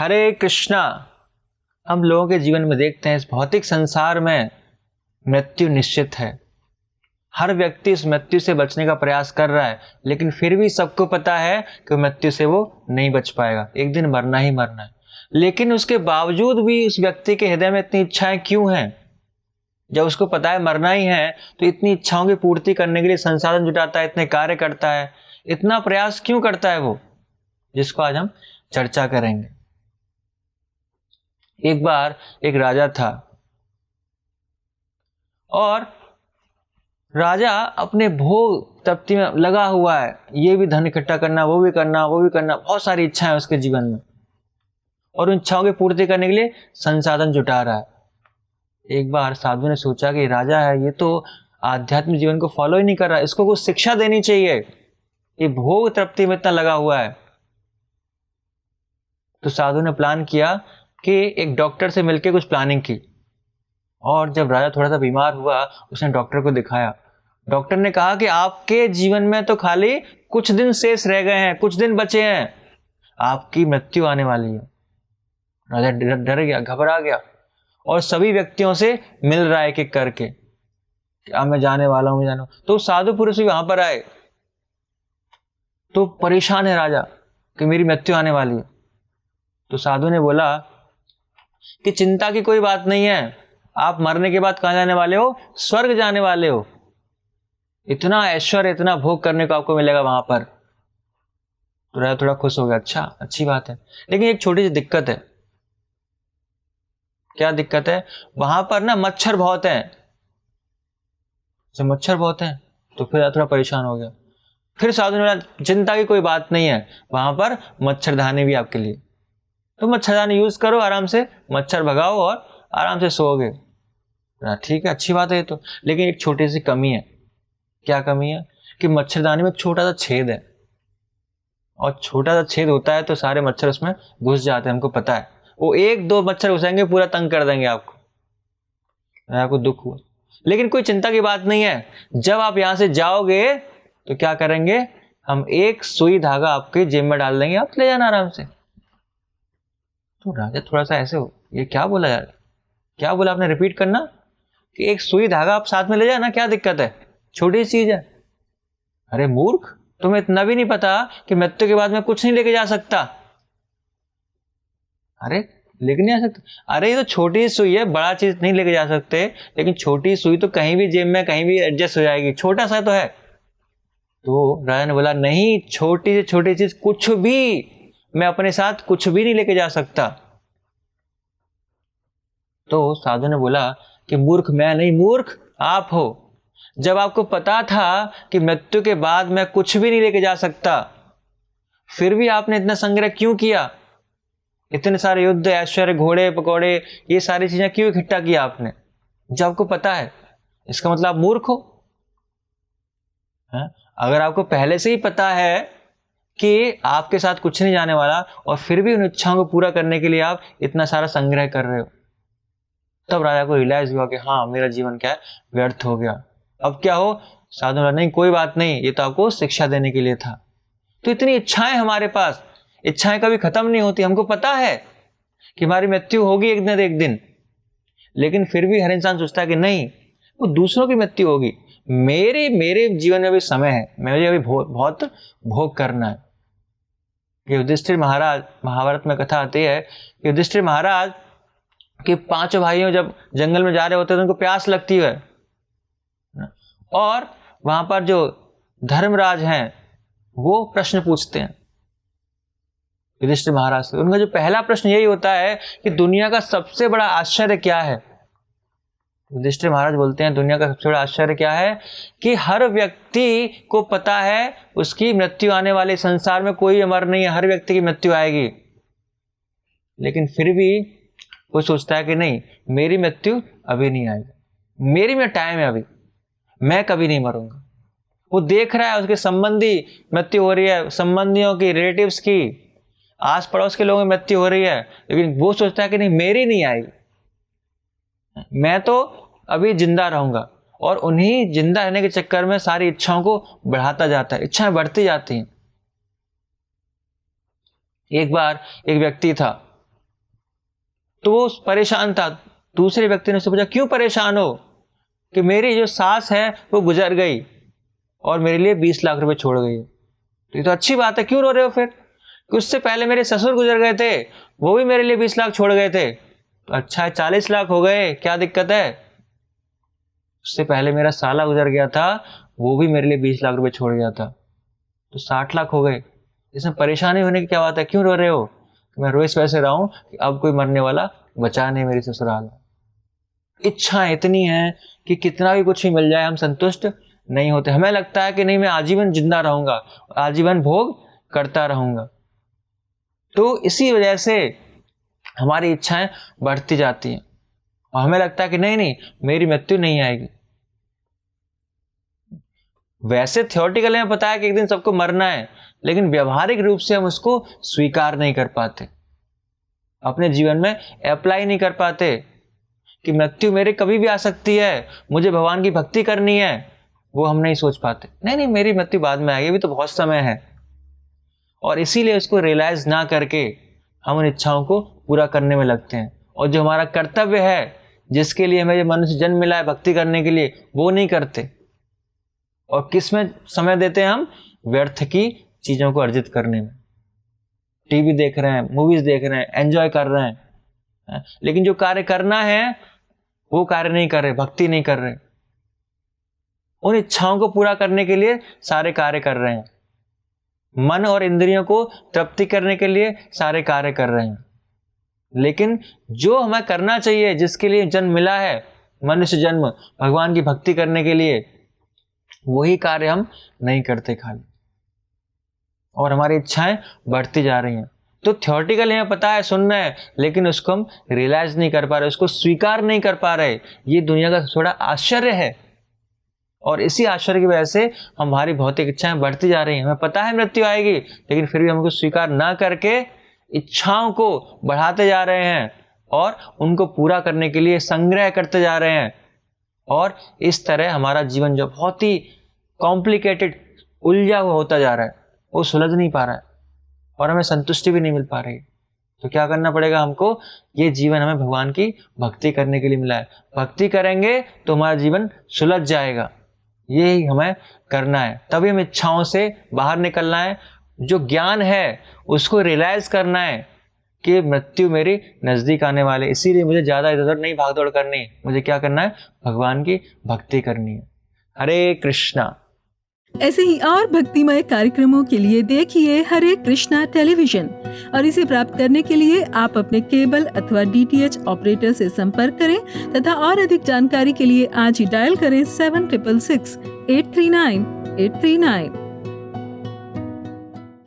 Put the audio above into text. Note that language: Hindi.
हरे कृष्णा। हम लोगों के जीवन में देखते हैं इस भौतिक संसार में मृत्यु निश्चित है। हर व्यक्ति इस मृत्यु से बचने का प्रयास कर रहा है, लेकिन फिर भी सबको पता है कि मृत्यु से वो नहीं बच पाएगा, एक दिन मरना ही मरना है। लेकिन उसके बावजूद भी उस व्यक्ति के हृदय में इतनी इच्छाएं क्यों हैं? जब उसको पता है मरना ही है तो इतनी इच्छाओं की पूर्ति करने के लिए संसाधन जुटाता है, इतने कार्य करता है, इतना प्रयास क्यों करता है वो, जिसको आज हम चर्चा करेंगे। एक बार एक राजा था और राजा अपने भोग तृप्ति में लगा हुआ है। ये भी धन इकट्ठा करना, वो भी करना, वो भी करना, बहुत सारी इच्छाएं उसके जीवन में, और उन इच्छाओं की पूर्ति करने के लिए संसाधन जुटा रहा है। एक बार साधु ने सोचा कि राजा है, ये तो आध्यात्मिक जीवन को फॉलो ही नहीं कर रहा, इसको कुछ शिक्षा देनी चाहिए, ये भोग तृप्ति में इतना लगा हुआ है। तो साधु ने प्लान किया कि एक डॉक्टर से मिलकर कुछ प्लानिंग की, और जब राजा थोड़ा सा बीमार हुआ उसने डॉक्टर को दिखाया। डॉक्टर ने कहा कि आपके जीवन में तो खाली कुछ दिन शेष रह गए हैं, कुछ दिन बचे हैं, आपकी मृत्यु आने वाली है। राजा डर गया, घबरा गया और सभी व्यक्तियों से मिल रहा है एक एक करके कि अब मैं जाने वाला हूं, मैं जाने वाला हूं। तो साधु पुरुष भी वहां पर आए, तो परेशान है राजा कि मेरी मृत्यु आने वाली है। तो साधु ने बोला कि चिंता की कोई बात नहीं है, आप मरने के बाद कहां जाने वाले हो? स्वर्ग जाने वाले हो। इतना ऐश्वर्य, इतना भोग करने को आपको मिलेगा वहां पर। तो राजा थोड़ा खुश हो गया, अच्छा, अच्छी बात है, लेकिन एक छोटी सी दिक्कत है। क्या दिक्कत है? वहां पर ना मच्छर बहुत हैं। जब मच्छर बहुत हैं तो फिर थोड़ा परेशान हो गया। फिर साधु ने बोला चिंता की कोई बात नहीं है, वहां पर मच्छरदानी भी आपके लिए, तो मच्छरदानी यूज करो, आराम से मच्छर भगाओ और आराम से सोओगे। ठीक है, अच्छी बात है ये तो, लेकिन एक छोटी सी कमी है। क्या कमी है? कि मच्छरदानी में एक छोटा सा छेद है, और छोटा सा छेद होता है तो सारे मच्छर उसमें घुस जाते हैं, हमको पता है। वो एक दो मच्छर घुसेंगे, पूरा तंग कर देंगे आपको। आपको दुख हुआ, लेकिन कोई चिंता की बात नहीं है। जब आप यहां से जाओगे तो क्या करेंगे, हम एक सुई धागा आपके जेब में डाल देंगे, आप ले जाना आराम से। तो राजा थोड़ा सा ऐसे हो, ये क्या बोला यार, क्या बोला आपने, रिपीट करना। कि एक सुई धागा आप साथ में ले जाना, क्या दिक्कत है, छोटी सी चीज है। अरे मूर्ख, तुम्हें इतना भी नहीं पता कि मृत्यु के बाद मैं कुछ नहीं लेके जा सकता। अरे लेके नहीं आ सकता? अरे ये तो छोटी सुई है, बड़ा चीज नहीं लेके जा सकते, लेकिन छोटी सुई तो कहीं भी जेब में कहीं भी एडजस्ट हो जाएगी, छोटा सा तो है। तो राजा ने बोला नहीं, छोटी से छोटी चीज कुछ भी, मैं अपने साथ कुछ भी नहीं लेके जा सकता। तो साधु ने बोला कि मूर्ख मैं नहीं, मूर्ख आप हो। जब आपको पता था कि मृत्यु के बाद मैं कुछ भी नहीं लेके जा सकता, फिर भी आपने इतना संग्रह क्यों किया? इतने सारे युद्ध, ऐश्वर्य, घोड़े पकौड़े, ये सारी चीजें क्यों इकट्ठा किया आपने, जब आपको पता है? इसका मतलब आप मूर्ख हो। अगर आपको पहले से ही पता है कि आपके साथ कुछ नहीं जाने वाला, और फिर भी उन इच्छाओं को पूरा करने के लिए आप इतना सारा संग्रह कर रहे हो, तब राजा को रियलाइज हुआ कि हाँ, मेरा जीवन क्या है, व्यर्थ हो गया। अब क्या हो? साधु ने नहीं, कोई बात नहीं, ये तो आपको शिक्षा देने के लिए था। तो इतनी इच्छाएं हमारे पास, इच्छाएं कभी खत्म नहीं होती। हमको पता है कि हमारी मृत्यु होगी एक दिन एक दिन, लेकिन फिर भी हर इंसान सोचता है कि नहीं, वो दूसरों की मृत्यु होगी, मेरे जीवन में भी समय है, मुझे अभी बहुत भोग करना है। युधिष्ठिर महाराज, महाभारत में कथा आती है, युधिष्ठिर महाराज कि पांचों भाइयों जब जंगल में जा रहे होते हैं तो उनको प्यास लगती है, और वहां पर जो धर्मराज हैं वो प्रश्न पूछते हैं युधिष्ठिर महाराज से। उनका जो पहला प्रश्न यही होता है कि दुनिया का सबसे बड़ा आश्चर्य क्या है? युधिष्ठिर महाराज बोलते हैं दुनिया का सबसे बड़ा आश्चर्य क्या है कि हर व्यक्ति को पता है उसकी मृत्यु आने वाली, संसार में कोई अमर नहीं है, हर व्यक्ति की मृत्यु आएगी, लेकिन फिर भी वो सोचता है कि नहीं, मेरी मृत्यु अभी नहीं आएगी, मेरी में टाइम है अभी, मैं कभी नहीं मरूंगा। वो देख रहा है उसके संबंधी मृत्यु हो रही है, संबंधियों की, रिलेटिव्स की, आस पड़ोस के लोगों की मृत्यु हो रही है, लेकिन वो सोचता है कि नहीं, मेरी नहीं आएगी, मैं तो अभी जिंदा रहूंगा। और उन्हीं जिंदा रहने के चक्कर में सारी इच्छाओं को बढ़ाता जाता है, इच्छाएं बढ़ती जाती हैं। एक बार एक व्यक्ति था, तो वो परेशान था। दूसरे व्यक्ति ने उससे पूछा, क्यों परेशान हो? कि मेरी जो सास है वो गुजर गई और मेरे लिए 20 लाख रुपए छोड़ गई है। तो ये तो अच्छी बात है, क्यों रो रहे हो फिर? कि उससे पहले मेरे ससुर गुजर गए थे, वो भी मेरे लिए 20 लाख छोड़ गए थे। तो अच्छा है, 40 लाख हो गए, क्या दिक्कत है? उससे पहले मेरा साला गुजर गया था, वो भी मेरे लिए 20 लाख रुपए छोड़ गया था, तो 60 लाख हो गए। इसमें परेशानी होने की क्या बात है, क्यों रो रहे हो? मैं रो इस वजह से रहा हूं कि अब कोई मरने वाला बचा नहीं मेरी ससुराल। इच्छाएं इतनी हैं कि कितना भी कुछ भी मिल जाए हम संतुष्ट नहीं होते। हमें लगता है कि नहीं, मैं आजीवन जिंदा रहूंगा, आजीवन भोग करता रहूंगा। तो इसी वजह से हमारी इच्छाएं बढ़ती जाती हैं और हमें लगता है कि नहीं नहीं, मेरी मृत्यु नहीं आएगी। वैसे थियोरेटिकली हमें पता है कि एक दिन सबको मरना है, लेकिन व्यवहारिक रूप से हम उसको स्वीकार नहीं कर पाते, अपने जीवन में अप्लाई नहीं कर पाते कि मृत्यु मेरे कभी भी आ सकती है, मुझे भगवान की भक्ति करनी है। वो हम नहीं सोच पाते, नहीं नहीं मेरी मृत्यु बाद में आएगी, अभी तो बहुत समय है। और इसीलिए उसको रियलाइज ना करके हम उन इच्छाओं को पूरा करने में लगते हैं, और जो हमारा कर्तव्य है, जिसके लिए हमें मनुष्य जन्म मिला है भक्ति करने के लिए, वो नहीं करते। और किस में समय देते हैं हम? व्यर्थ की चीजों को अर्जित करने में। टीवी देख रहे हैं, मूवीज देख रहे हैं, एंजॉय कर रहे हैं, लेकिन जो कार्य करना है वो कार्य नहीं कर रहे, भक्ति नहीं कर रहे। उन इच्छाओं को पूरा करने के लिए सारे कार्य कर रहे हैं, मन और इंद्रियों को तृप्ति करने के लिए सारे कार्य कर रहे हैं, लेकिन जो हमें करना चाहिए, जिसके लिए जन्म मिला है, मनुष्य जन्म, भगवान की भक्ति करने के लिए, वही कार्य हम नहीं करते खाली, और हमारी इच्छाएं बढ़ती जा रही हैं। तो थियोरेटिकली हमें पता है, सुन रहे हैं, लेकिन उसको हम रियलाइज नहीं कर पा रहे, उसको स्वीकार नहीं कर पा रहे। ये दुनिया का थोड़ा आश्चर्य है, और इसी आश्चर्य की वजह से हमारी भौतिक इच्छाएं बढ़ती जा रही हैं। हमें पता है मृत्यु आएगी, लेकिन फिर भी हमको स्वीकार ना करके इच्छाओं को बढ़ाते जा रहे हैं और उनको पूरा करने के लिए संग्रह करते जा रहे हैं, और इस तरह हमारा जीवन जो बहुत ही कॉम्प्लिकेटेड, उलझा हुआ होता जा रहा है, वो सुलझ नहीं पा रहा है और हमें संतुष्टि भी नहीं मिल पा रही। तो क्या करना पड़ेगा हमको? ये जीवन हमें भगवान की भक्ति करने के लिए मिला है, भक्ति करेंगे तो हमारा जीवन सुलझ जाएगा। यही हमें करना है, तभी हम इच्छाओं से बाहर निकलना है। जो ज्ञान है उसको रियलाइज करना है कि मृत्यु मेरी नजदीक आने वाले, इसीलिए मुझे ज्यादा इधर उधर नहीं भागदौड़ करनी, मुझे क्या करना है? भगवान की भक्ति करनी है। हरे कृष्णा। ऐसे ही और भक्तिमय कार्यक्रमों के लिए देखिए हरे कृष्णा टेलीविजन, और इसे प्राप्त करने के लिए आप अपने केबल अथवा DTH ऑपरेटर से संपर्क करें तथा और अधिक जानकारी के लिए आज ही डायल करें 7666 839 839।